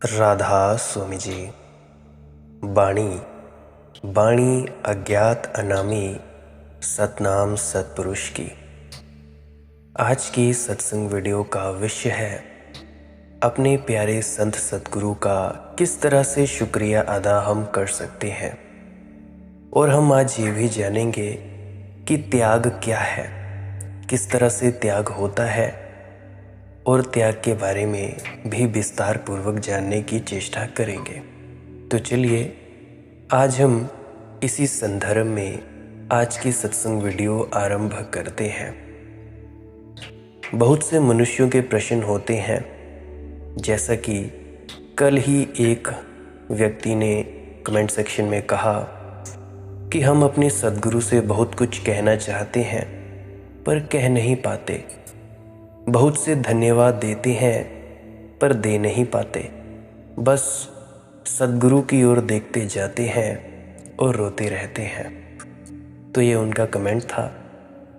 राधा स्वामी जी। बाणी बाणी अज्ञात अनामी सतनाम सतपुरुष की। आज की सत्संग वीडियो का विषय है अपने प्यारे संत सतगुरु का किस तरह से शुक्रिया अदा हम कर सकते हैं। और हम आज ये भी जानेंगे कि त्याग क्या है, किस तरह से त्याग होता है, और त्याग के बारे में भी विस्तार पूर्वक जानने की चेष्टा करेंगे। तो चलिए आज हम इसी संदर्भ में आज की सत्संग वीडियो आरंभ करते हैं। बहुत से मनुष्यों के प्रश्न होते हैं, जैसा कि कल ही एक व्यक्ति ने कमेंट सेक्शन में कहा कि हम अपने सद्गुरु से बहुत कुछ कहना चाहते हैं पर कह नहीं पाते, बहुत से धन्यवाद देते हैं पर दे नहीं पाते, बस सद्गुरु की ओर देखते जाते हैं और रोते रहते हैं। तो ये उनका कमेंट था।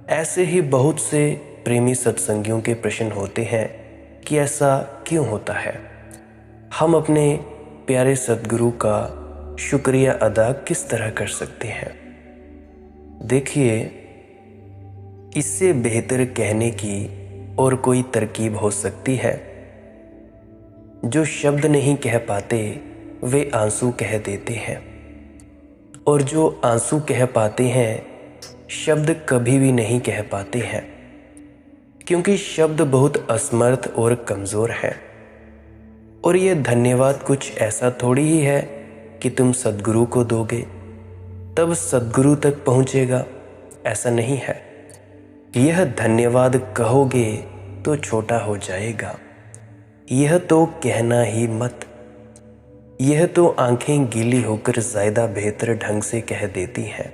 ऐसे ही बहुत से प्रेमी सत्संगियों के प्रश्न होते हैं कि ऐसा क्यों होता है, हम अपने प्यारे सद्गुरु का शुक्रिया अदा किस तरह कर सकते हैं। देखिए, इससे बेहतर कहने की और कोई तरकीब हो सकती है। जो शब्द नहीं कह पाते वे आंसू कह देते हैं, और जो आंसू कह पाते हैं शब्द कभी भी नहीं कह पाते हैं, क्योंकि शब्द बहुत असमर्थ और कमज़ोर है। और ये धन्यवाद कुछ ऐसा थोड़ी ही है कि तुम सद्गुरु को दोगे तब सद्गुरु तक पहुँचेगा, ऐसा नहीं है। यह धन्यवाद कहोगे तो छोटा हो जाएगा, यह तो कहना ही मत। यह तो आंखें गीली होकर ज़्यादा बेहतर ढंग से कह देती हैं।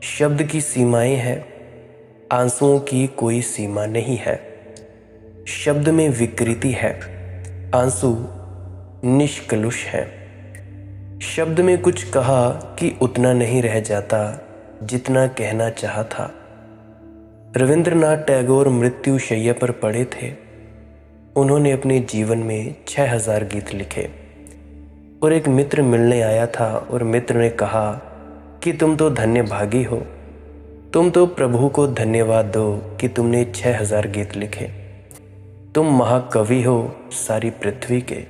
शब्द की सीमाएं हैं, आंसुओं की कोई सीमा नहीं है। शब्द में विकृति है, आंसू निष्कलुष है। शब्द में कुछ कहा कि उतना नहीं रह जाता जितना कहना चाहा था। रविंद्रनाथ टैगोर मृत्यु शैया पर पड़े थे। उन्होंने अपने जीवन में 6000 गीत लिखे, और एक मित्र मिलने आया था और मित्र ने कहा कि तुम तो धन्य भागी हो, तुम तो प्रभु को धन्यवाद दो कि तुमने 6000 गीत लिखे, तुम महाकवि हो सारी पृथ्वी के।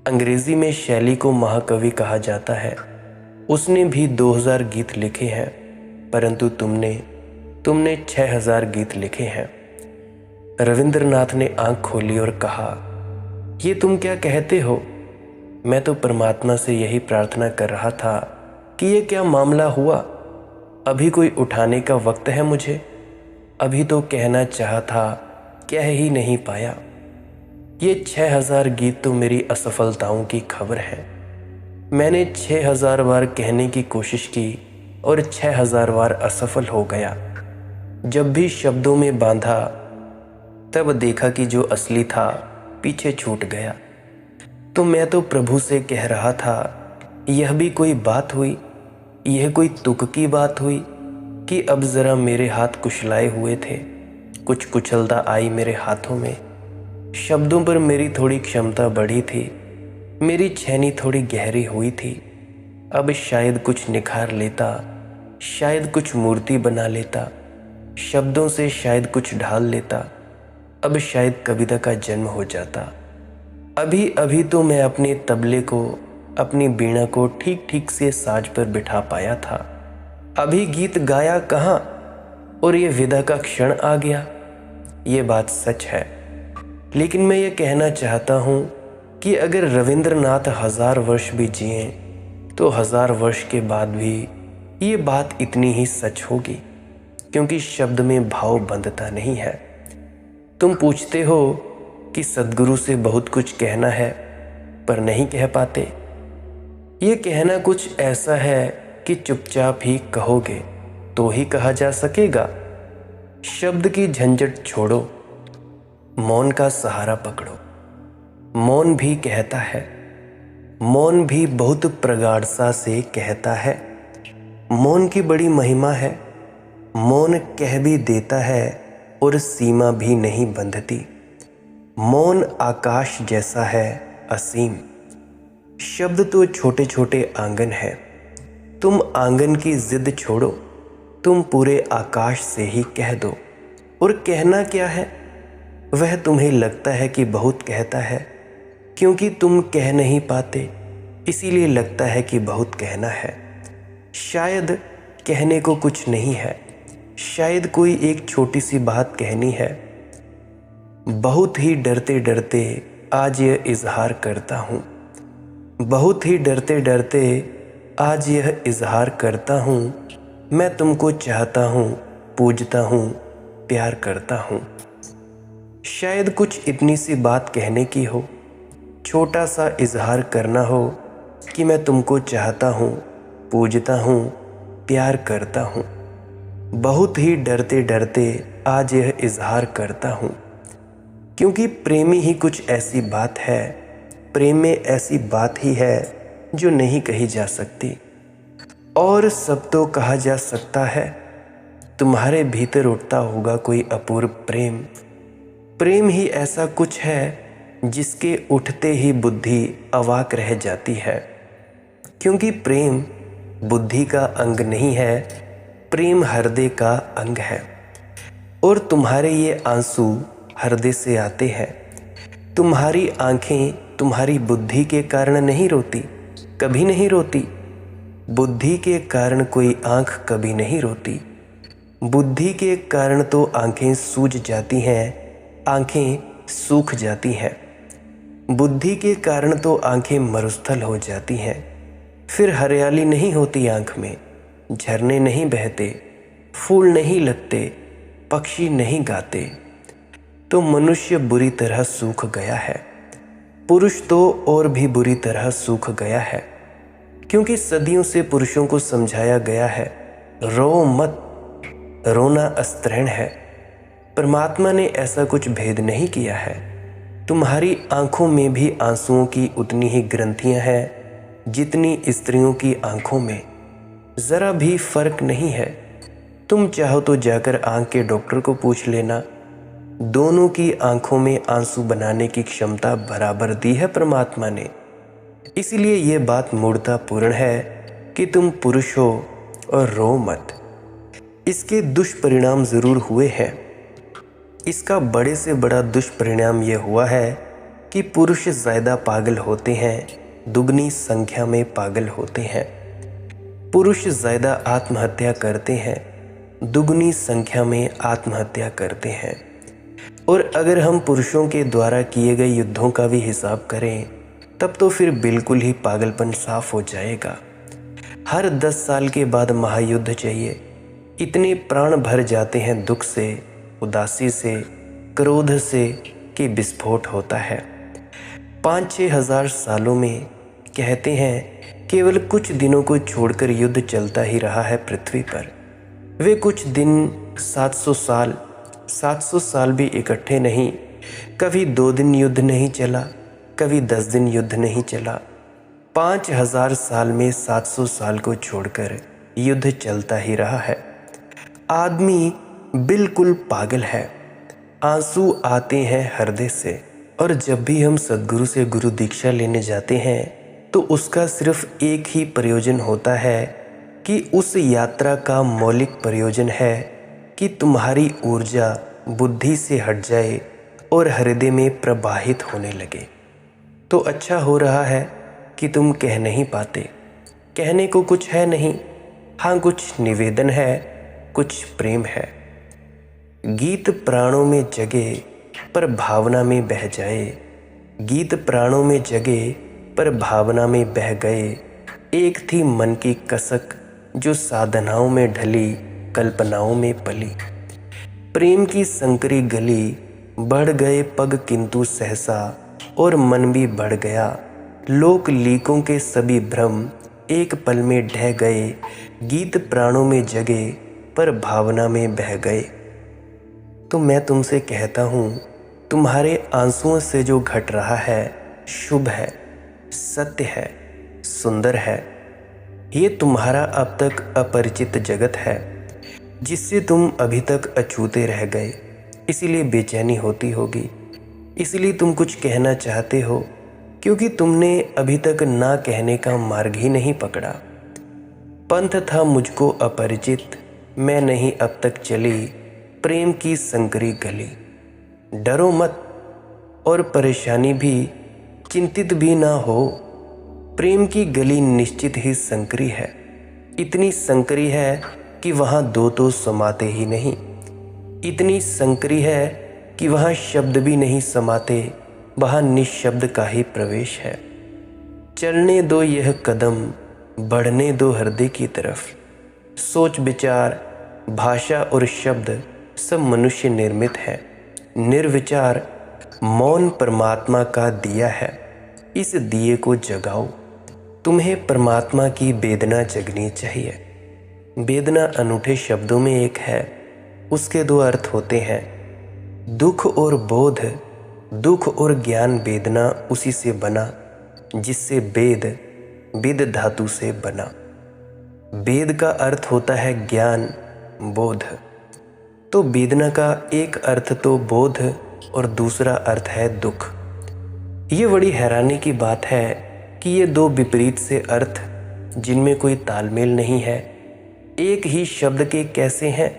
अंग्रेजी में शैली को महाकवि कहा जाता है। उसने भी 2000 गीत लिखे हैं, परंतु तुमने 6000 गीत लिखे हैं। रविंद्रनाथ ने आंख खोली और कहा, ये तुम क्या कहते हो? मैं तो परमात्मा से यही प्रार्थना कर रहा था कि ये क्या मामला हुआ, अभी कोई उठाने का वक्त है मुझे? अभी तो कहना चाहा था, कह ही नहीं पाया। ये 6000 गीत तो मेरी असफलताओं की खबर है। मैंने 6000 बार कहने की कोशिश की और 6000 बार असफल हो गया। जब भी शब्दों में बांधा तब देखा कि जो असली था पीछे छूट गया। तो मैं तो प्रभु से कह रहा था, यह भी कोई बात हुई, यह कोई तुक की बात हुई कि अब ज़रा मेरे हाथ कुशलाए हुए थे, कुछ कुशलता आई मेरे हाथों में। शब्दों पर मेरी थोड़ी क्षमता बढ़ी थी, मेरी छेनी थोड़ी गहरी हुई थी। अब शायद कुछ निखार लेता, शायद कुछ मूर्ति बना लेता, शब्दों से शायद कुछ ढाल लेता, अब शायद कविता का जन्म हो जाता। अभी अभी तो मैं अपने तबले को, अपनी बीणा को ठीक ठीक से साज पर बिठा पाया था। अभी गीत गाया कहाँ और ये विदा का क्षण आ गया। ये बात सच है, लेकिन मैं ये कहना चाहता हूँ कि अगर रविंद्रनाथ 1000 वर्ष भी जिए तो 1000 वर्ष के बाद भी ये बात इतनी ही सच होगी, क्योंकि शब्द में भाव बंधता नहीं है। तुम पूछते हो कि सद्गुरु से बहुत कुछ कहना है पर नहीं कह पाते। ये कहना कुछ ऐसा है कि चुपचाप ही कहोगे तो ही कहा जा सकेगा। शब्द की झंझट छोड़ो, मौन का सहारा पकड़ो। मौन भी कहता है, मौन भी बहुत प्रगाढ़ता से कहता है। मौन की बड़ी महिमा है, मौन कह भी देता है और सीमा भी नहीं बंधती। मौन आकाश जैसा है, असीम। शब्द तो छोटे छोटे आंगन है, तुम आंगन की जिद छोड़ो, तुम पूरे आकाश से ही कह दो। और कहना क्या है, वह तुम्हें लगता है कि बहुत कहता है, क्योंकि तुम कह नहीं पाते इसीलिए लगता है कि बहुत कहना है। शायद कहने को कुछ नहीं है, शायद कोई एक छोटी सी बात कहनी है। बहुत ही डरते डरते आज यह इजहार करता हूँ, बहुत ही डरते डरते आज यह इजहार करता हूँ। मैं तुमको चाहता हूँ, पूजता हूँ, प्यार करता हूँ। शायद कुछ इतनी सी बात कहने की हो, छोटा सा इजहार करना हो कि मैं तुमको चाहता हूँ, पूजता हूँ, प्यार करता हूँ। बहुत ही डरते डरते आज यह इजहार करता हूँ, क्योंकि प्रेमी ही कुछ ऐसी बात है, प्रेम में ऐसी बात ही है जो नहीं कही जा सकती। और सब तो कहा जा सकता है, तुम्हारे भीतर उठता होगा कोई अपूर्व प्रेम। प्रेम ही ऐसा कुछ है जिसके उठते ही बुद्धि अवाक रह जाती है, क्योंकि प्रेम बुद्धि का अंग नहीं है, प्रेम हृदय का अंग है। और तुम्हारे ये आंसू हृदय से आते हैं। तुम्हारी आंखें तुम्हारी बुद्धि के कारण नहीं रोती, कभी नहीं रोती। बुद्धि के कारण कोई आंख कभी नहीं रोती। बुद्धि के कारण तो आंखें सूज जाती हैं, आंखें सूख जाती हैं। बुद्धि के कारण तो आंखें मरुस्थल हो जाती हैं। फिर हरियाली नहीं होती आंख में, झरने नहीं बहते, फूल नहीं लगते, पक्षी नहीं गाते। तो मनुष्य बुरी तरह सूख गया है। पुरुष तो और भी बुरी तरह सूख गया है, क्योंकि सदियों से पुरुषों को समझाया गया है, रो मत, रोना अस्त्रहण है। परमात्मा ने ऐसा कुछ भेद नहीं किया है। तुम्हारी आंखों में भी आंसुओं की उतनी ही ग्रंथियां हैं जितनी स्त्रियों की आंखों में, ज़रा भी फर्क नहीं है। तुम चाहो तो जाकर आंख के डॉक्टर को पूछ लेना, दोनों की आंखों में आंसू बनाने की क्षमता बराबर दी है परमात्मा ने। इसलिए ये बात मूर्खतापूर्ण है कि तुम पुरुष हो और रो मत। इसके दुष्परिणाम ज़रूर हुए हैं। इसका बड़े से बड़ा दुष्परिणाम यह हुआ है कि पुरुष ज़्यादा पागल होते हैं, दुगनी संख्या में पागल होते हैं। पुरुष ज़्यादा आत्महत्या करते हैं, दुगनी संख्या में आत्महत्या करते हैं। और अगर हम पुरुषों के द्वारा किए गए युद्धों का भी हिसाब करें तब तो फिर बिल्कुल ही पागलपन साफ हो जाएगा। हर 10 साल के बाद महायुद्ध चाहिए। इतने प्राण भर जाते हैं दुख से, उदासी से, क्रोध से कि विस्फोट होता है। 5-6 हज़ार सालों में कहते हैं केवल कुछ दिनों को छोड़कर युद्ध चलता ही रहा है पृथ्वी पर। वे कुछ दिन 700 साल भी इकट्ठे नहीं। कभी 2 दिन युद्ध नहीं चला, कभी 10 दिन युद्ध नहीं चला। 5000 साल में 700 साल को छोड़कर युद्ध चलता ही रहा है। आदमी बिल्कुल पागल है। आंसू आते हैं हृदय से। और जब भी हम सद्गुरु से गुरु दीक्षा लेने जाते हैं तो उसका सिर्फ एक ही प्रयोजन होता है कि उस यात्रा का मौलिक प्रयोजन है कि तुम्हारी ऊर्जा बुद्धि से हट जाए और हृदय में प्रवाहित होने लगे। तो अच्छा हो रहा है कि तुम कह नहीं पाते। कहने को कुछ है नहीं, हाँ कुछ निवेदन है, कुछ प्रेम है। गीत प्राणों में जगे पर भावना में बह जाए, गीत प्राणों में जगे पर भावना में बह गए। एक थी मन की कसक जो साधनाओं में ढली, कल्पनाओं में पली। प्रेम की संकरी गली, बढ़ गए पग किंतु सहसा और मन भी बढ़ गया। लोक लीकों के सभी भ्रम एक पल में ढह गए। गीत प्राणों में जगे पर भावना में बह गए। तो मैं तुमसे कहता हूँ, तुम्हारे आंसुओं से जो घट रहा है शुभ है, सत्य है, सुंदर है। ये तुम्हारा अब तक अपरिचित जगत है जिससे तुम अभी तक अछूते रह गए, इसीलिए बेचैनी होती होगी, इसलिए तुम कुछ कहना चाहते हो क्योंकि तुमने अभी तक ना कहने का मार्ग ही नहीं पकड़ा। पंथ था मुझको अपरिचित, मैं नहीं अब तक चली प्रेम की संकरी गली। डरो मत और परेशानी भी चिंतित भी ना हो, प्रेम की गली निश्चित ही संकरी है। इतनी संकरी है कि वहाँ दो तो समाते ही नहीं, इतनी संकरी है कि वहाँ शब्द भी नहीं समाते, वहाँ निशब्द का ही प्रवेश है। चलने दो यह कदम, बढ़ने दो हृदय की तरफ। सोच विचार भाषा और शब्द सब मनुष्य निर्मित है। निर्विचार मौन परमात्मा का दिया है, इस दिए को जगाओ। तुम्हें परमात्मा की वेदना जगनी चाहिए। वेदना अनूठे शब्दों में एक है, उसके दो अर्थ होते हैं, दुख और बोध। दुख और ज्ञान वेदना उसी से बना जिससे वेद, विद धातु से बना। वेद का अर्थ होता है ज्ञान, बोध। तो वेदना का एक अर्थ तो बोध और दूसरा अर्थ है दुख। ये बड़ी हैरानी की बात है कि ये दो विपरीत से अर्थ जिनमें कोई तालमेल नहीं है, एक ही शब्द के कैसे हैं।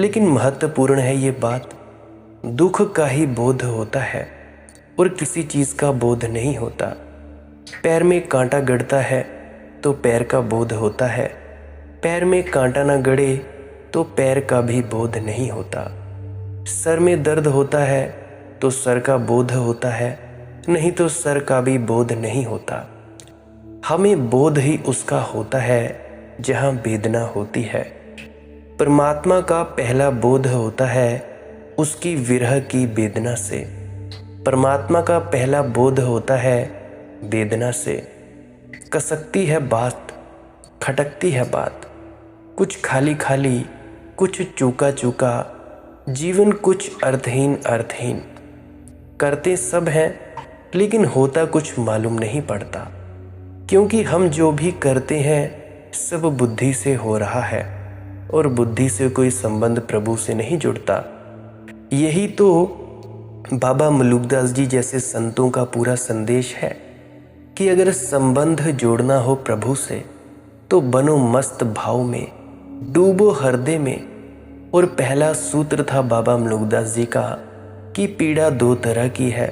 लेकिन महत्वपूर्ण है ये बात, दुख का ही बोध होता है और किसी चीज़ का बोध नहीं होता। पैर में कांटा गड़ता है तो पैर का बोध होता है, पैर में कांटा ना गड़े तो पैर का भी बोध नहीं होता। सर में दर्द होता है तो सर का बोध होता है, नहीं तो सर का भी बोध नहीं होता। हमें बोध ही उसका होता है जहाँ वेदना होती है। परमात्मा का पहला बोध होता है उसकी विरह की वेदना से। परमात्मा का पहला बोध होता है वेदना से। कसकती है बात, खटकती है बात, कुछ खाली खाली, कुछ चूका चूका, जीवन कुछ अर्थहीन अर्थहीन। करते सब हैं लेकिन होता कुछ मालूम नहीं पड़ता, क्योंकि हम जो भी करते हैं सब बुद्धि से हो रहा है और बुद्धि से कोई संबंध प्रभु से नहीं जुड़ता। यही तो बाबा मलुकदास जी जैसे संतों का पूरा संदेश है कि अगर संबंध जोड़ना हो प्रभु से तो बनो मस्त भाव में, डूबो हृदय में। और पहला सूत्र था बाबा मलुकदास जी का कि पीड़ा दो तरह की है,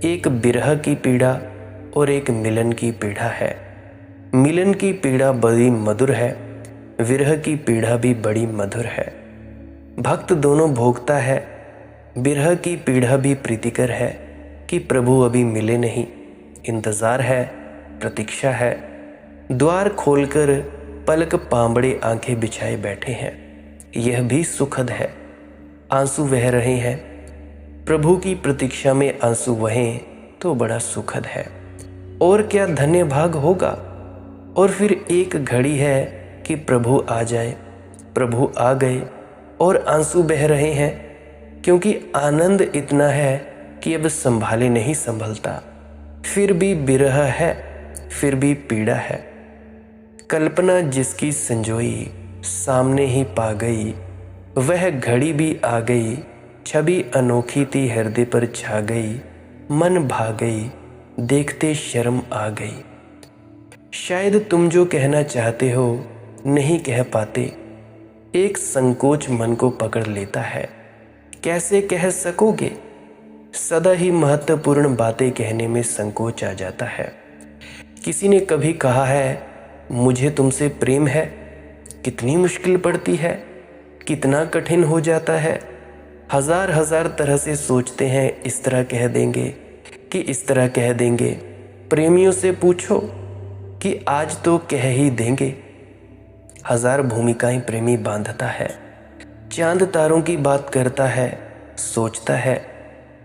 एक विरह की पीड़ा और एक मिलन की पीड़ा है। मिलन की पीड़ा बड़ी मधुर है, विरह की पीड़ा भी बड़ी मधुर है। भक्त दोनों भोगता है, विरह की पीड़ा भी प्रीतिकर है कि प्रभु अभी मिले नहीं, इंतज़ार है, प्रतीक्षा है। द्वार खोलकर पलक पांबड़े आंखें बिछाए बैठे हैं, यह भी सुखद है। आंसू बह रहे हैं, प्रभु की प्रतीक्षा में आंसू बहें तो बड़ा सुखद है। और क्या धन्य भाग होगा। और फिर एक घड़ी है कि प्रभु आ जाए, प्रभु आ गए और आंसू बह रहे हैं, क्योंकि आनंद इतना है कि अब संभाले नहीं संभलता। फिर भी विरह है, फिर भी पीड़ा है। कल्पना जिसकी संजोई सामने ही पा गई, वह घड़ी भी आ गई। छवि अनोखी थी हृदय पर छा गई, मन भा गई, देखते शर्म आ गई। शायद तुम जो कहना चाहते हो नहीं कह पाते, एक संकोच मन को पकड़ लेता है। कैसे कह सकोगे? सदा ही महत्वपूर्ण बातें कहने में संकोच आ जाता है। किसी ने कभी कहा है मुझे तुमसे प्रेम है, कितनी मुश्किल पड़ती है, कितना कठिन हो जाता है। हजार हजार तरह से सोचते हैं, इस तरह कह देंगे कि इस तरह कह देंगे। प्रेमियों से पूछो कि आज तो कह ही देंगे। हजार भूमिकाएं प्रेमी बांधता है, चांद तारों की बात करता है, सोचता है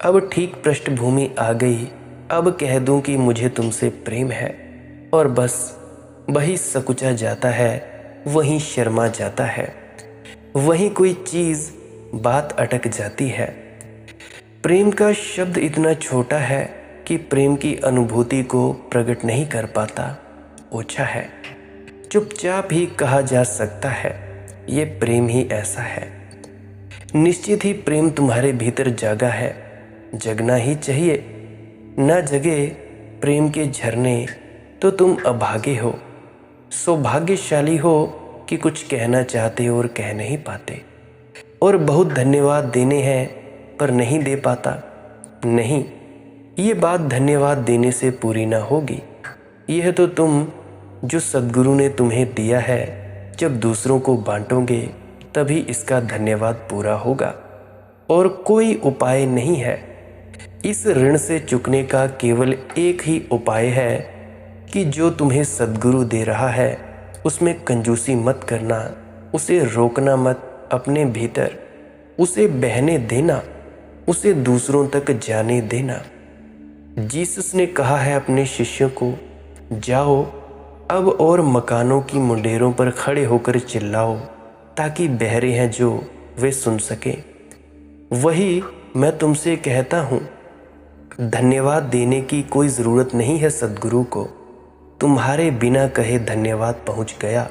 अब ठीक पृष्ठभूमि आ गई, अब कह दूं कि मुझे तुमसे प्रेम है, और बस वही सकुचा जाता है, वहीं शर्मा जाता है, वहीं कोई चीज़ बात अटक जाती है। प्रेम का शब्द इतना छोटा है कि प्रेम की अनुभूति को प्रकट नहीं कर पाता, ओछा है, चुपचाप ही कहा जा सकता है, ये प्रेम ही ऐसा है। निश्चित ही प्रेम तुम्हारे भीतर जागा है, जगना ही चाहिए। ना जगे प्रेम के झरने, तो तुम अभागे हो, सौभाग्यशाली हो कि कुछ कहना चाहते और कह नहीं पाते, और बहुत धन्यवाद देने हैं पर नहीं दे पाता। नहीं, ये बात धन्यवाद देने से पूरी ना होगी। यह तो तुम जो सद्गुरु ने तुम्हें दिया है, जब दूसरों को बांटोगे तभी इसका धन्यवाद पूरा होगा, और कोई उपाय नहीं है। इस ऋण से चुकने का केवल एक ही उपाय है कि जो तुम्हें सद्गुरु दे रहा है उसमें कंजूसी मत करना, उसे रोकना मत अपने भीतर, उसे बहने देना, उसे दूसरों तक जाने देना। जीसस ने कहा है अपने शिष्यों को, जाओ अब और मकानों की मुंडेरों पर खड़े होकर चिल्लाओ, ताकि बहरे हैं जो वे सुन सकें। वही मैं तुमसे कहता हूँ, धन्यवाद देने की कोई ज़रूरत नहीं है सद्गुरु को, तुम्हारे बिना कहे धन्यवाद पहुँच गया।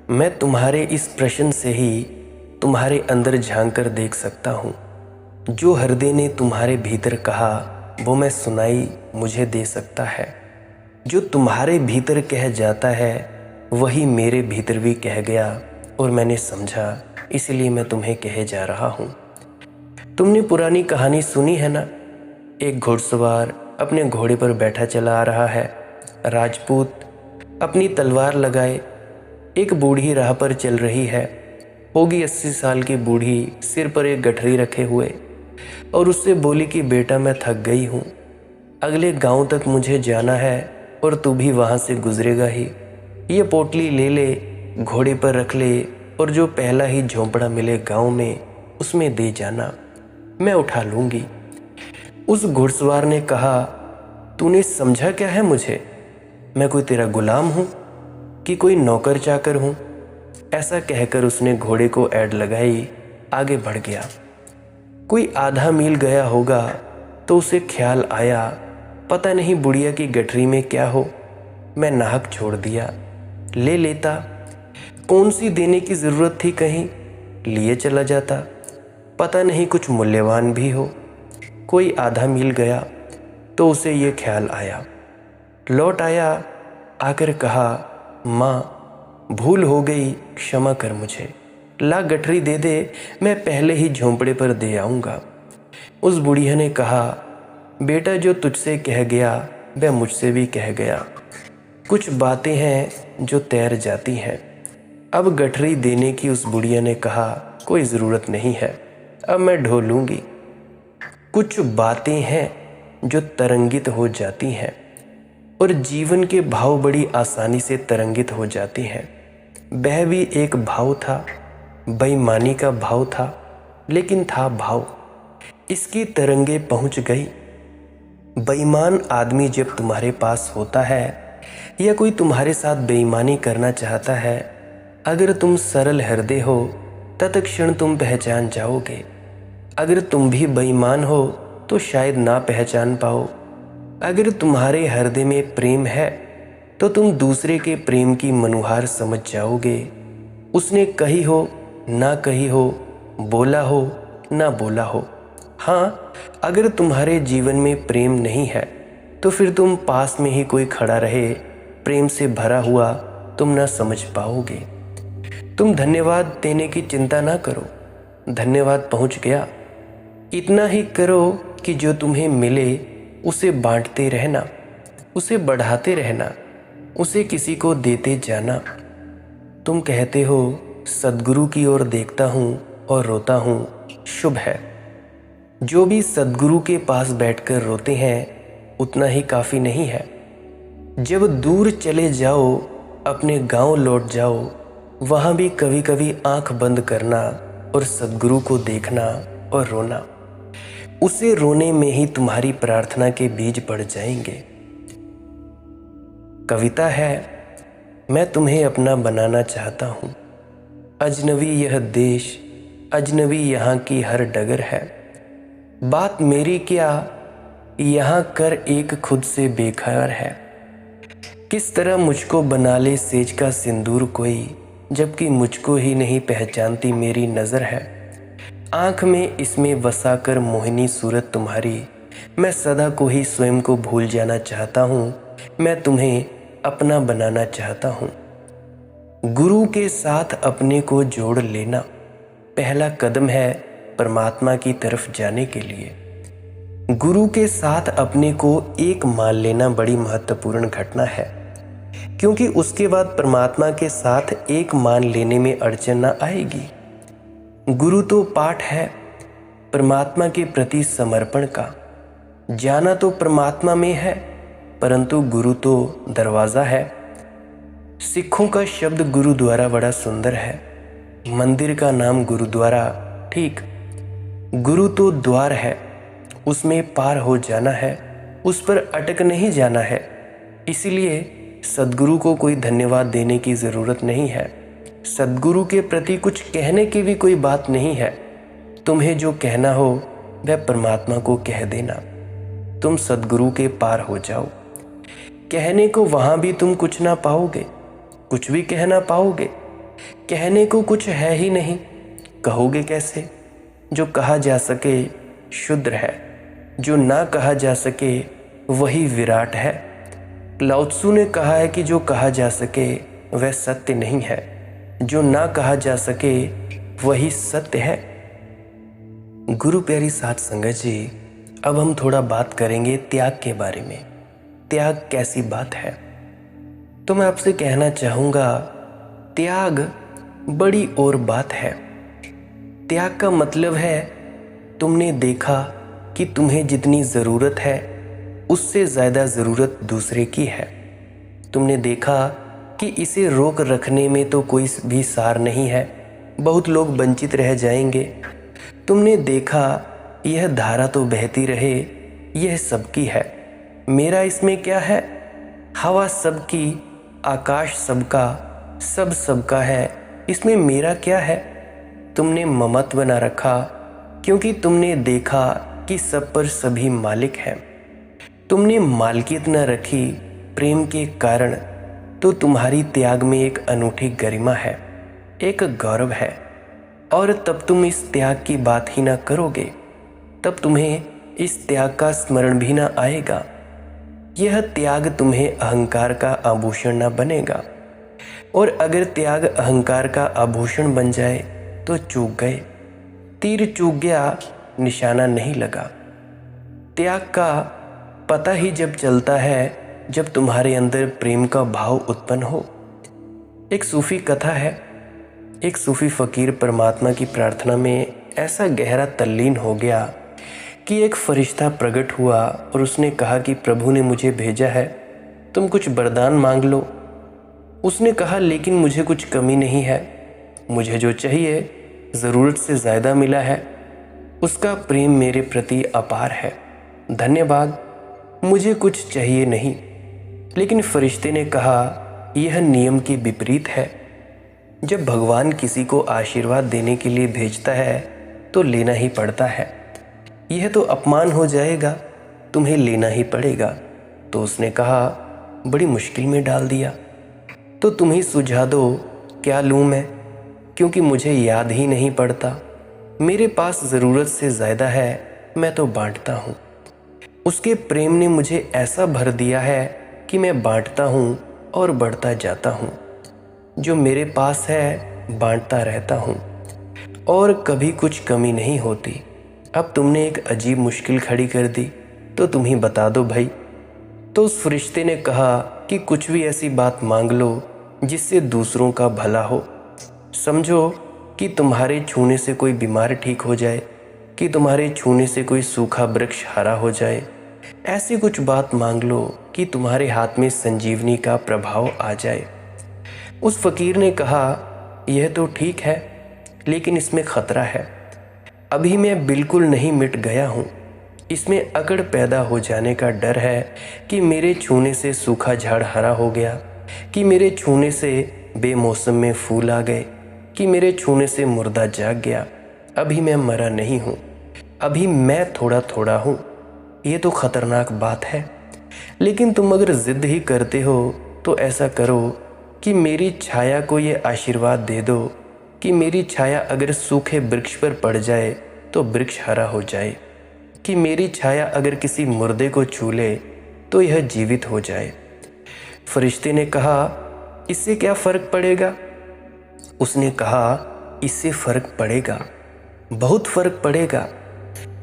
मैं तुम्हारे इस प्रश्न से ही तुम्हारे अंदर झांक कर देख सकता हूँ। जो हृदय ने तुम्हारे भीतर कहा वो मैं सुनाई मुझे दे सकता है। जो तुम्हारे भीतर कह जाता है वही मेरे भीतर भी कह गया, और मैंने समझा, इसलिए मैं तुम्हें कहे जा रहा हूँ। तुमने पुरानी कहानी सुनी है ना? एक घुड़सवार अपने घोड़े पर बैठा चला आ रहा है। राजपूत अपनी तलवार लगाए, एक बूढ़ी राह पर चल रही है। होगी 80 साल की बूढ़ी, सिर पर एक गठरी रखे हुए, और उससे बोली कि बेटा मैं थक गई हूँ, अगले गांव तक मुझे जाना है और तू भी वहाँ से गुजरेगा ही। ये पोटली ले ले, घोड़े पर रख ले, और जो पहला ही झोंपड़ा मिले गांव में उसमें दे जाना, मैं उठा लूँगी। उस घुड़सवार ने कहा, तूने समझा क्या है मुझे? मैं कोई तेरा गुलाम हूँ कि कोई नौकर चाकर हूँ? ऐसा कहकर उसने घोड़े को ऐड लगाई, आगे बढ़ गया। कोई आधा मील गया होगा तो उसे ख्याल आया, पता नहीं बुढ़िया की गठरी में क्या हो। मैं नाहक छोड़ दिया, ले लेता, कौन सी देने की ज़रूरत थी, कहीं लिए चला जाता, पता नहीं कुछ मूल्यवान भी हो। कोई आधा मील गया तो उसे ये ख्याल आया, लौट आया, आकर कहा, माँ भूल हो गई, क्षमा कर मुझे, ला गठरी दे दे, मैं पहले ही झोंपड़े पर दे आऊँगा। उस बुढ़िया ने कहा, बेटा जो तुझसे कह गया वह मुझसे भी कह गया। कुछ बातें हैं जो तैर जाती हैं। अब गठरी देने की उस बुढ़िया ने कहा, कोई ज़रूरत नहीं है, अब मैं ढो लूँगी। कुछ बातें हैं जो तरंगित हो जाती हैं, और जीवन के भाव बड़ी आसानी से तरंगित हो जाती हैं। वह भी एक भाव था, बेईमानी का भाव था, लेकिन था भाव। इसकी तरंगे पहुंच गई। बेईमान आदमी जब तुम्हारे पास होता है या कोई तुम्हारे साथ बेईमानी करना चाहता है, अगर तुम सरल हृदय हो तत्क्षण तुम पहचान जाओगे। अगर तुम भी बेईमान हो तो शायद ना पहचान पाओ। अगर तुम्हारे हृदय में प्रेम है तो तुम दूसरे के प्रेम की मनुहार समझ जाओगे। उसने कही हो ना कही हो, बोला हो ना बोला हो। हाँ, अगर तुम्हारे जीवन में प्रेम नहीं है तो फिर तुम पास में ही कोई खड़ा रहे प्रेम से भरा हुआ, तुम ना समझ पाओगे। तुम धन्यवाद देने की चिंता ना करो, धन्यवाद पहुंच गया। इतना ही करो कि जो तुम्हें मिले उसे बांटते रहना, उसे बढ़ाते रहना, उसे किसी को देते जाना। तुम कहते हो सद्गुरु की ओर देखता हूँ और रोता हूँ, शुभ है। जो भी सद्गुरु के पास बैठकर रोते हैं उतना ही काफ़ी नहीं है। जब दूर चले जाओ, अपने गांव लौट जाओ, वहाँ भी कभी कभी आंख बंद करना और सद्गुरु को देखना और रोना। उसे रोने में ही तुम्हारी प्रार्थना के बीज पड़ जाएंगे। कविता है, मैं तुम्हें अपना बनाना चाहता हूँ, अजनबी यह देश, अजनबी यहाँ की हर डगर है। बात मेरी क्या, यहाँ कर एक खुद से बेखबर है। किस तरह मुझको बना ले सेज का सिंदूर कोई, जबकि मुझको ही नहीं पहचानती मेरी नज़र है। आँख में इसमें बसा कर मोहिनी सूरत तुम्हारी, मैं सदा को ही स्वयं को भूल जाना चाहता हूँ। मैं तुम्हें अपना बनाना चाहता हूँ। गुरु के साथ अपने को जोड़ लेना पहला कदम है परमात्मा की तरफ जाने के लिए। गुरु के साथ अपने को एक मान लेना बड़ी महत्वपूर्ण घटना है, क्योंकि उसके बाद परमात्मा के साथ एक मान लेने में अड़चन न आएगी। गुरु तो पाठ है परमात्मा के प्रति समर्पण का। जाना तो परमात्मा में है, परंतु गुरु तो दरवाज़ा है। सिखों का शब्द गुरुद्वारा बड़ा सुंदर है। मंदिर का नाम गुरुद्वारा, ठीक। गुरु तो द्वार है, उसमें पार हो जाना है, उस पर अटक नहीं जाना है। इसीलिए सद्गुरु को कोई धन्यवाद देने की ज़रूरत नहीं है। सद्गुरु के प्रति कुछ कहने की भी कोई बात नहीं है। तुम्हें जो कहना हो वह परमात्मा को कह देना। तुम सद्गुरु के पार हो जाओ। कहने को वहाँ भी तुम कुछ ना पाओगे, कुछ भी कहना पाओगे। कहने को कुछ है ही नहीं, कहोगे कैसे? जो कहा जा सके शुद्र है, जो ना कहा जा सके वही विराट है। लाओ त्सु ने कहा है कि जो कहा जा सके वह सत्य नहीं है, जो ना कहा जा सके वही सत्य है। गुरु प्यारी साध संगत जी, अब हम थोड़ा बात करेंगे त्याग के बारे में। त्याग कैसी बात है? तो मैं आपसे कहना चाहूँगा, त्याग बड़ी और बात है। त्याग का मतलब है तुमने देखा कि तुम्हें जितनी ज़रूरत है उससे ज़्यादा ज़रूरत दूसरे की है। तुमने देखा कि इसे रोक रखने में तो कोई भी सार नहीं है, बहुत लोग वंचित रह जाएंगे। तुमने देखा यह धारा तो बहती रहे, यह सबकी है, मेरा इसमें क्या है? हवा सबकी, आकाश सबका, सब सबका है, इसमें मेरा क्या है? तुमने ममत्व न रखा, क्योंकि तुमने देखा कि सब पर सभी मालिक हैं। तुमने मालकियत न रखी प्रेम के कारण, तो तुम्हारी त्याग में एक अनूठी गरिमा है, एक गौरव है। और तब तुम इस त्याग की बात ही ना करोगे, तब तुम्हें इस त्याग का स्मरण भी ना आएगा। यह त्याग तुम्हें अहंकार का आभूषण ना बनेगा। और अगर त्याग अहंकार का आभूषण बन जाए तो चूक गए। तीर चूक गया, निशाना नहीं लगा। त्याग का पता ही जब चलता है जब तुम्हारे अंदर प्रेम का भाव उत्पन्न हो। एक सूफी कथा है, एक सूफी फकीर परमात्मा की प्रार्थना में ऐसा गहरा तल्लीन हो गया कि एक फरिश्ता प्रकट हुआ और उसने कहा कि प्रभु ने मुझे भेजा है, तुम कुछ वरदान मांग लो। उसने कहा, लेकिन मुझे कुछ कमी नहीं है, मुझे जो चाहिए ज़रूरत से ज़्यादा मिला है। उसका प्रेम मेरे प्रति अपार है, धन्यवाद, मुझे कुछ चाहिए नहीं। लेकिन फरिश्ते ने कहा, यह नियम के विपरीत है। जब भगवान किसी को आशीर्वाद देने के लिए भेजता है तो लेना ही पड़ता है। यह तो अपमान हो जाएगा, तुम्हें लेना ही पड़ेगा। तो उसने कहा, बड़ी मुश्किल में डाल दिया, तो तुम ही सुझा दो, क्या लूँ मैं, क्योंकि मुझे याद ही नहीं पड़ता। मेरे पास ज़रूरत से ज़्यादा है, मैं तो बांटता हूँ। उसके प्रेम ने मुझे ऐसा भर दिया है कि मैं बांटता हूँ और बढ़ता जाता हूँ। जो मेरे पास है बांटता रहता हूँ और कभी कुछ कमी नहीं होती। अब तुमने एक अजीब मुश्किल खड़ी कर दी, तो तुम ही बता दो भाई। तो उस फरिश्ते ने कहा कि कुछ भी ऐसी बात मांग लो जिससे दूसरों का भला हो। समझो कि तुम्हारे छूने से कोई बीमार ठीक हो जाए, कि तुम्हारे छूने से कोई सूखा वृक्ष हरा हो जाए। ऐसी कुछ बात मांग लो कि तुम्हारे हाथ में संजीवनी का प्रभाव आ जाए। उस फकीर ने कहा, यह तो ठीक है, लेकिन इसमें खतरा है। अभी मैं बिल्कुल नहीं मिट गया हूँ। इसमें अकड़ पैदा हो जाने का डर है कि मेरे छूने से सूखा झाड़ हरा हो गया, कि मेरे छूने से बेमौसम में फूल आ गए, कि मेरे छूने से मुर्दा जाग गया। अभी मैं मरा नहीं हूँ, अभी मैं थोड़ा थोड़ा हूँ। ये तो खतरनाक बात है। लेकिन तुम अगर जिद ही करते हो तो ऐसा करो कि मेरी छाया को ये आशीर्वाद दे दो कि मेरी छाया अगर सूखे वृक्ष पर पड़ जाए तो वृक्ष हरा हो जाए। कि मेरी छाया अगर किसी मुर्दे को छू ले तो यह जीवित हो जाए। फरिश्ते ने कहा, इससे क्या फ़र्क पड़ेगा? उसने कहा, इससे फ़र्क पड़ेगा, बहुत फ़र्क पड़ेगा।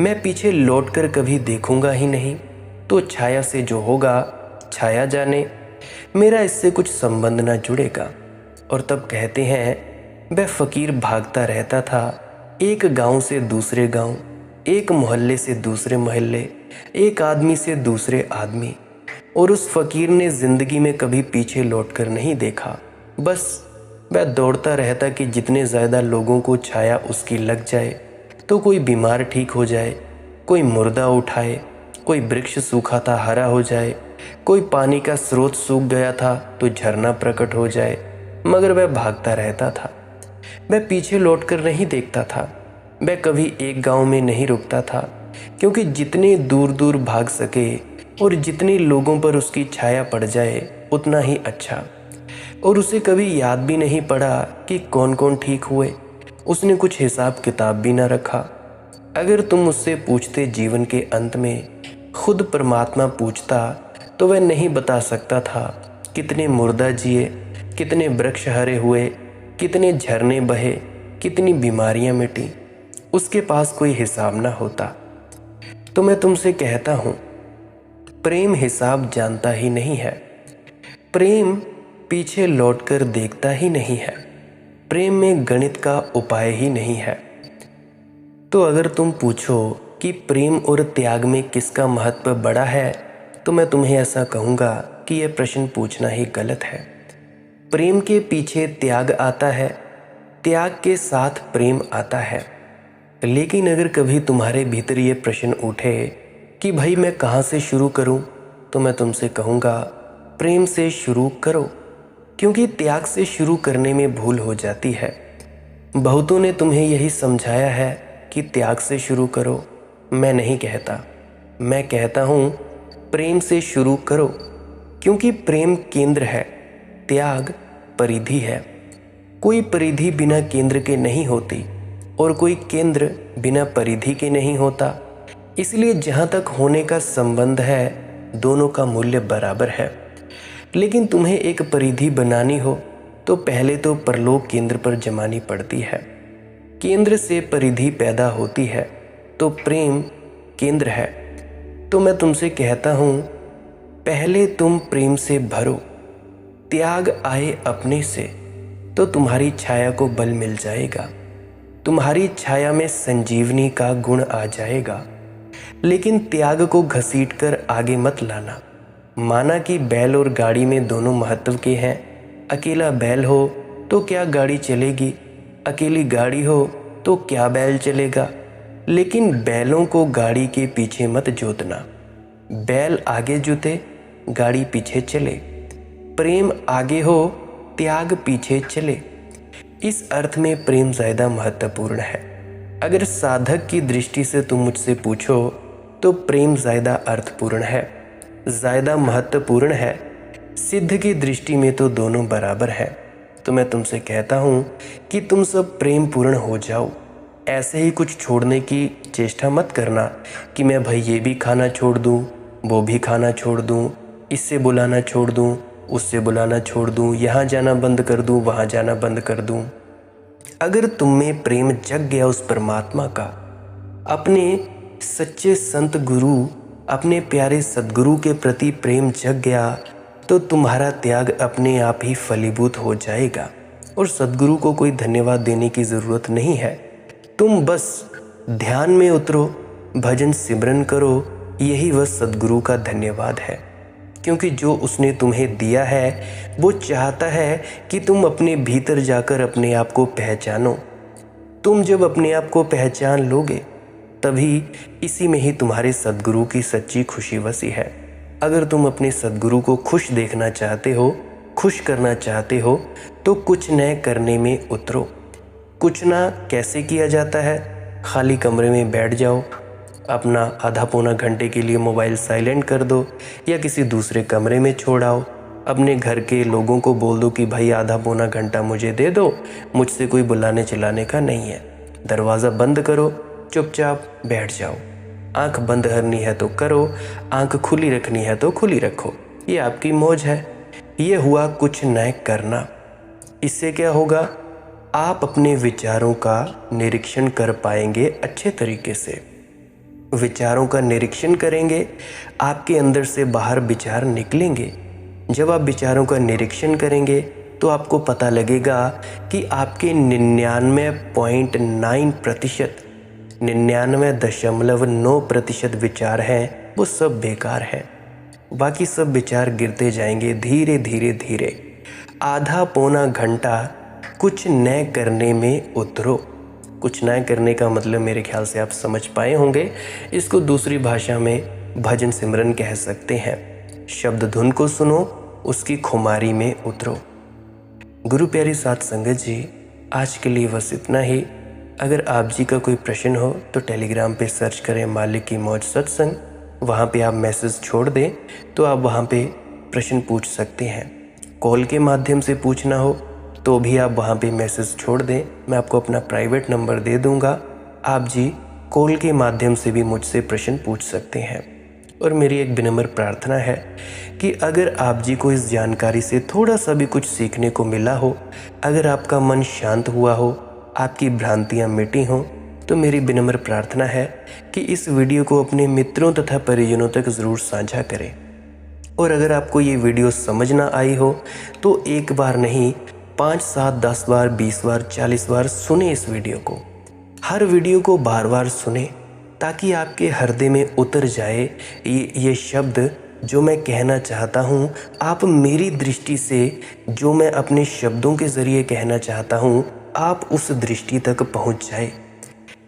मैं पीछे लौटकर कभी देखूंगा ही नहीं, तो छाया से जो होगा छाया जाने, मेरा इससे कुछ संबंध ना जुड़ेगा। और तब कहते हैं, वह फ़कीर भागता रहता था, एक गांव से दूसरे गांव, एक मोहल्ले से दूसरे मोहल्ले, एक आदमी से दूसरे आदमी। और उस फ़कीर ने ज़िंदगी में कभी पीछे लौटकर नहीं देखा। बस वह दौड़ता रहता कि जितने ज़्यादा लोगों को छाया उसकी लग जाए तो कोई बीमार ठीक हो जाए, कोई मुर्दा उठाए, कोई वृक्ष सूखा था हरा हो जाए, कोई पानी का स्रोत सूख गया था तो झरना प्रकट हो जाए। मगर वह भागता रहता था, वह पीछे लौटकर नहीं देखता था, वह कभी एक गांव में नहीं रुकता था, क्योंकि जितने दूर दूर भाग सके और जितने लोगों पर उसकी छाया पड़ जाए उतना ही अच्छा। और उसे कभी याद भी नहीं पड़ा कि कौन कौन ठीक हुए। उसने कुछ हिसाब किताब भी ना रखा। अगर तुम उससे पूछते जीवन के अंत में, खुद परमात्मा पूछता, तो वह नहीं बता सकता था कितने मुर्दा जिए, कितने वृक्ष हरे हुए, कितने झरने बहे, कितनी बीमारियां मिटी। उसके पास कोई हिसाब ना होता। तो मैं तुमसे कहता हूँ, प्रेम हिसाब जानता ही नहीं है, प्रेम पीछे लौटकर देखता ही नहीं है, प्रेम में गणित का उपाय ही नहीं है। तो अगर तुम पूछो कि प्रेम और त्याग में किसका महत्व बड़ा है, तो मैं तुम्हें ऐसा कहूँगा कि यह प्रश्न पूछना ही गलत है। प्रेम के पीछे त्याग आता है, त्याग के साथ प्रेम आता है। लेकिन अगर कभी तुम्हारे भीतर ये प्रश्न उठे कि भाई मैं कहाँ से शुरू करूँ, तो मैं तुमसे कहूँगा, प्रेम से शुरू करो, क्योंकि त्याग से शुरू करने में भूल हो जाती है। बहुतों ने तुम्हें यही समझाया है कि त्याग से शुरू करो। मैं नहीं कहता, मैं कहता हूँ प्रेम से शुरू करो, क्योंकि प्रेम केंद्र है, त्याग परिधि है। कोई परिधि बिना केंद्र के नहीं होती और कोई केंद्र बिना परिधि के नहीं होता। इसलिए जहाँ तक होने का संबंध है, दोनों का मूल्य बराबर है। लेकिन तुम्हें एक परिधि बनानी हो तो पहले तो परलोक केंद्र पर जमानी पड़ती है। केंद्र से परिधि पैदा होती है, तो प्रेम केंद्र है। तो मैं तुमसे कहता हूँ, पहले तुम प्रेम से भरो, त्याग आए अपने से, तो तुम्हारी छाया को बल मिल जाएगा, तुम्हारी छाया में संजीवनी का गुण आ जाएगा। लेकिन त्याग को घसीटकर आगे मत लाना। माना कि बैल और गाड़ी में दोनों महत्व के हैं। अकेला बैल हो तो क्या गाड़ी चलेगी, अकेली गाड़ी हो तो क्या बैल चलेगा। लेकिन बैलों को गाड़ी के पीछे मत जोतना। बैल आगे जुते, गाड़ी पीछे चले। प्रेम आगे हो, त्याग पीछे चले। इस अर्थ में प्रेम ज़्यादा महत्वपूर्ण है। अगर साधक की दृष्टि से तुम मुझसे पूछो तो प्रेम ज़्यादा अर्थपूर्ण है, ज़्यादा महत्वपूर्ण है। सिद्ध की दृष्टि में तो दोनों बराबर है। तो मैं तुमसे कहता हूँ कि तुम सब प्रेम पूर्ण हो जाओ। ऐसे ही कुछ छोड़ने की चेष्टा मत करना कि मैं भाई ये भी खाना छोड़ दूँ, वो भी खाना छोड़ दूँ, इससे बुलाना छोड़ दूँ, उससे बुलाना छोड़ दूँ, यहाँ जाना बंद कर दूँ, वहाँ जाना बंद कर दूँ। अगर तुम में प्रेम जग गया उस परमात्मा का, अपने सच्चे संत गुरु, अपने प्यारे सद्गुरु के प्रति प्रेम जग गया, तो तुम्हारा त्याग अपने आप ही फलीभूत हो जाएगा और सद्गुरु को कोई धन्यवाद देने की ज़रूरत नहीं है। तुम बस ध्यान में उतरो, भजन सिमरन करो, यही वह सद्गुरु का धन्यवाद है। क्योंकि जो उसने तुम्हें दिया है वो चाहता है कि तुम अपने भीतर जाकर अपने आप को पहचानो। तुम जब अपने आप को पहचान लोगे तभी इसी में ही तुम्हारे सद्गुरु की सच्ची खुशी वसी है। अगर तुम अपने सद्गुरु को खुश देखना चाहते हो, खुश करना चाहते हो, तो कुछ नए करने में उतरो। कुछ ना कैसे किया जाता है? खाली कमरे में बैठ जाओ, अपना आधा पौना घंटे के लिए मोबाइल साइलेंट कर दो या किसी दूसरे कमरे में छोड़ आओ। अपने घर के लोगों को बोल दो कि भाई आधा पौना घंटा मुझे दे दो, मुझसे कोई बुलाने चिल्लाने का नहीं है। दरवाज़ा बंद करो, चुपचाप बैठ जाओ। आंख बंद करनी है तो करो, आंख खुली रखनी है तो खुली रखो, ये आपकी मौज है। ये हुआ कुछ न करना। इससे क्या होगा, आप अपने विचारों का निरीक्षण कर पाएंगे अच्छे तरीके से। विचारों का निरीक्षण करेंगे, आपके अंदर से बाहर विचार निकलेंगे। जब आप विचारों का निरीक्षण करेंगे तो आपको पता लगेगा कि आपके 99.9%, 99.9% विचार हैं वो सब बेकार हैं। बाकी सब विचार गिरते जाएंगे धीरे धीरे धीरे। आधा पौना घंटा कुछ न करने में उतरो। कुछ न करने का मतलब मेरे ख्याल से आप समझ पाए होंगे। इसको दूसरी भाषा में भजन सिमरन कह सकते हैं। शब्द धुन को सुनो, उसकी खुमारी में उतरो। गुरु प्यारी साध संगत जी, आज के लिए बस इतना ही। अगर आप जी का कोई प्रश्न हो तो टेलीग्राम पे सर्च करें मालिक की मौज सत्संग, वहाँ पे आप मैसेज छोड़ दें तो आप वहाँ पे प्रश्न पूछ सकते हैं। कॉल के माध्यम से पूछना हो तो भी आप वहाँ पे मैसेज छोड़ दें, मैं आपको अपना प्राइवेट नंबर दे दूँगा। आप जी कॉल के माध्यम से भी मुझसे प्रश्न पूछ सकते हैं। और मेरी एक विनम्र प्रार्थना है कि अगर आप जी को इस जानकारी से थोड़ा सा भी कुछ सीखने को मिला हो, अगर आपका मन शांत हुआ हो, आपकी भ्रांतियाँ मिटी हों, तो मेरी विनम्र प्रार्थना है कि इस वीडियो को अपने मित्रों तथा परिजनों तक ज़रूर साझा करें। और अगर आपको ये वीडियो समझ ना आई हो तो एक बार नहीं, 5, 7, 10 बार, 20 बार, 40 बार सुने इस वीडियो को। हर वीडियो को बार बार सुने ताकि आपके हृदय में उतर जाए ये शब्द जो मैं कहना चाहता हूँ। आप मेरी दृष्टि से जो मैं अपने शब्दों के ज़रिए कहना चाहता हूँ, आप उस दृष्टि तक पहुँच जाए।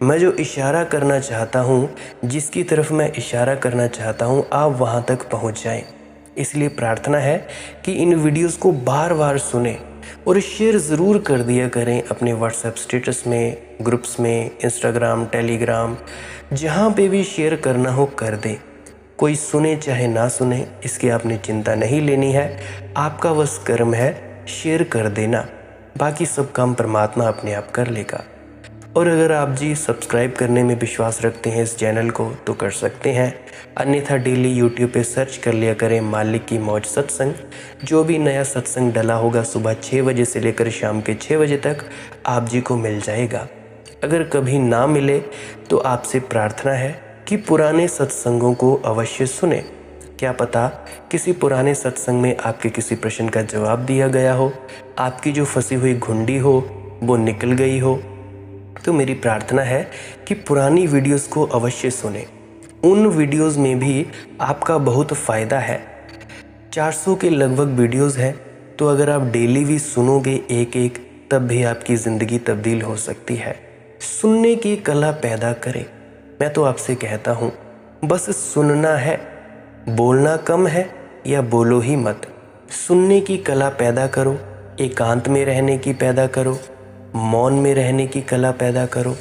मैं जो इशारा करना चाहता हूँ, जिसकी तरफ मैं इशारा करना चाहता हूँ, आप वहाँ तक पहुँच जाएं। इसलिए प्रार्थना है कि इन वीडियोस को बार बार सुने और शेयर ज़रूर कर दिया करें अपने व्हाट्सएप स्टेटस में, ग्रुप्स में, इंस्टाग्राम, टेलीग्राम, जहाँ पे भी शेयर करना हो कर दें। कोई सुने चाहे ना सुने, इसकी आपने चिंता नहीं लेनी है। आपका बस कर्म है शेयर कर देना, बाकी सब काम परमात्मा अपने आप कर लेगा। और अगर आप जी सब्सक्राइब करने में विश्वास रखते हैं इस चैनल को तो कर सकते हैं, अन्यथा डेली यूट्यूब पे सर्च कर लिया करें मालिक की मौज सत्संग। जो भी नया सत्संग डला होगा सुबह 6 बजे से लेकर शाम के 6 बजे तक आप जी को मिल जाएगा। अगर कभी ना मिले तो आपसे प्रार्थना है कि पुराने सत्संगों को अवश्य सुने। क्या पता किसी पुराने सत्संग में आपके किसी प्रश्न का जवाब दिया गया हो, आपकी जो फंसी हुई घुंडी हो वो निकल गई हो। तो मेरी प्रार्थना है कि पुरानी वीडियोस को अवश्य सुने। उन वीडियोस में भी आपका बहुत फ़ायदा है। 400 के लगभग वीडियोस हैं, तो अगर आप डेली भी सुनोगे एक एक, तब भी आपकी ज़िंदगी तब्दील हो सकती है। सुनने की कला पैदा करें। मैं तो आपसे कहता हूँ बस सुनना है, बोलना कम है या बोलो ही मत। सुनने की कला पैदा करो, एकांत में रहने की पैदा करो, मौन में रहने की कला पैदा करो,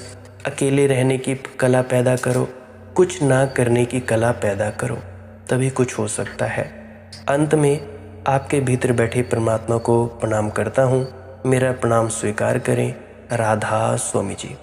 अकेले रहने की कला पैदा करो, कुछ ना करने की कला पैदा करो, तभी कुछ हो सकता है। अंत में आपके भीतर बैठे परमात्मा को प्रणाम करता हूँ। मेरा प्रणाम स्वीकार करें। राधा स्वामी जी।